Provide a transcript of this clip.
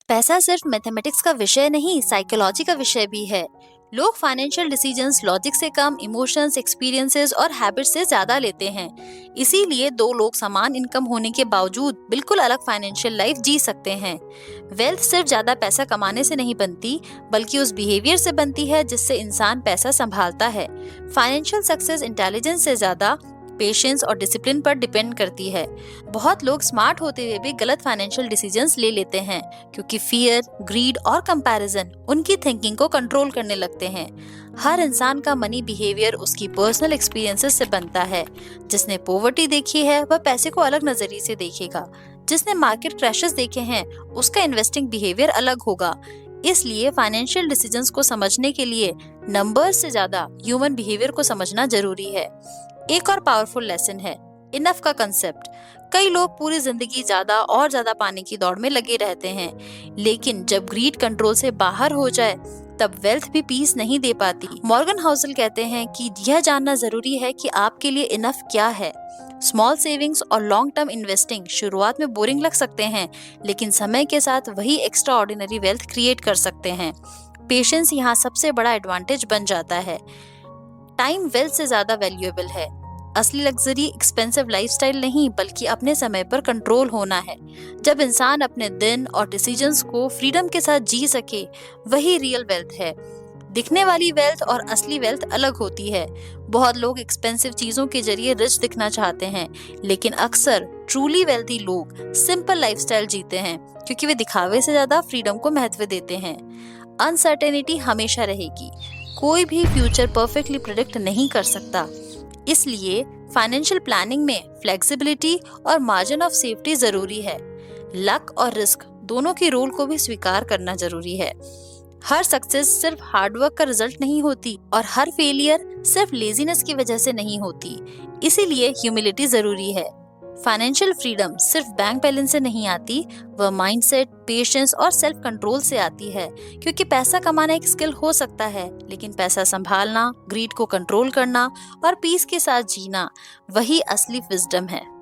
पैसा सिर्फ मैथमेटिक्स का विषय नहीं, साइकोलॉजी का विषय भी है। लोग फाइनेंशियल डिसीजंस लॉजिक से कम इमोशंस, एक्सपीरियंसेस और हैबिट से ज्यादा लेते हैं। इसीलिए दो लोग समान इनकम होने के बावजूद बिल्कुल अलग फाइनेंशियल लाइफ जी सकते हैं। वेल्थ सिर्फ ज्यादा पैसा कमाने से नहीं बनती, बल्कि उस बिहेवियर से बनती है जिससे इंसान पैसा संभालता है। फाइनेंशियल सक्सेस इंटेलिजेंस से ज्यादा पेशेंस और डिसिप्लिन पर डिपेंड करती है। बहुत लोग स्मार्ट होते हुए भी गलत फाइनेंशियल डिसीजंस ले लेते हैं, क्योंकि फियर, ग्रीड और कंपैरिजन उनकी थिंकिंग को कंट्रोल करने लगते हैं। हर इंसान का मनी बिहेवियर उसकी पर्सनल एक्सपीरियंसेस से बनता है। जिसने पॉवर्टी देखी है वह पैसे को अलग नजरिए से देखेगा। जिसने मार्केट क्रैशेस देखे हैं उसका इन्वेस्टिंग बिहेवियर अलग होगा। इसलिए फाइनेंशियल डिसीजंस को समझने के लिए नंबर्स से ज्यादा ह्यूमन बिहेवियर को समझना जरूरी है। एक और पावरफुल लेसन है इनफ का कंसेप्ट। कई लोग पूरी जिंदगी ज्यादा और ज्यादा पाने की दौड़ में लगे रहते हैं, लेकिन जब ग्रीड कंट्रोल से बाहर हो जाए तब वेल्थ भी पीस नहीं दे पाती। मॉर्गन हाउसल कहते हैं कि यह जानना जरूरी है कि आपके लिए इनफ क्या है। स्मॉल सेविंग्स और लॉन्ग टर्म इन्वेस्टिंग शुरुआत में बोरिंग लग सकते हैं, लेकिन समय के साथ वही एक्स्ट्रा ऑर्डिनरी वेल्थ क्रिएट कर सकते हैं। पेशेंस यहाँ सबसे बड़ा एडवांटेज बन जाता है। टाइम वेल्थ से ज्यादा वैल्यूएबल है। असली लग्जरी एक्सपेंसिव लाइफस्टाइल नहीं, बल्कि अपने समय पर कंट्रोल होना है। जब इंसान अपने दिन और डिसीजंस को फ्रीडम के साथ जी सके, वही रियल वेल्थ है। दिखने वाली वेल्थ और असली वेल्थ अलग होती है। बहुत लोग एक्सपेंसिव चीजों के जरिए रिच दिखना चाहते हैं, लेकिन अक्सर ट्रूली वेल्थी लोग सिंपल लाइफस्टाइल जीते हैं, क्योंकि वे दिखावे से ज्यादा फ्रीडम को महत्व देते हैं। अनसर्टेनिटी हमेशा रहेगी। कोई भी फ्यूचर परफेक्टली प्रिडिक्ट नहीं कर सकता। इसलिए फाइनेंशियल प्लानिंग में फ्लेक्सिबिलिटी और मार्जिन ऑफ सेफ्टी जरूरी है। लक और रिस्क दोनों के रोल को भी स्वीकार करना जरूरी है। हर सक्सेस सिर्फ हार्डवर्क का रिजल्ट नहीं होती, और हर फेलियर सिर्फ लेजीनेस की वजह से नहीं होती। इसीलिए ह्यूमिलिटी जरूरी है। फाइनेंशियल फ्रीडम सिर्फ बैंक बैलेंस से नहीं आती, वह माइंडसेट, पेशेंस और सेल्फ कंट्रोल से आती है। क्योंकि पैसा कमाना एक स्किल हो सकता है, लेकिन पैसा संभालना, ग्रीड को कंट्रोल करना और पीस के साथ जीना, वही असली विजडम है।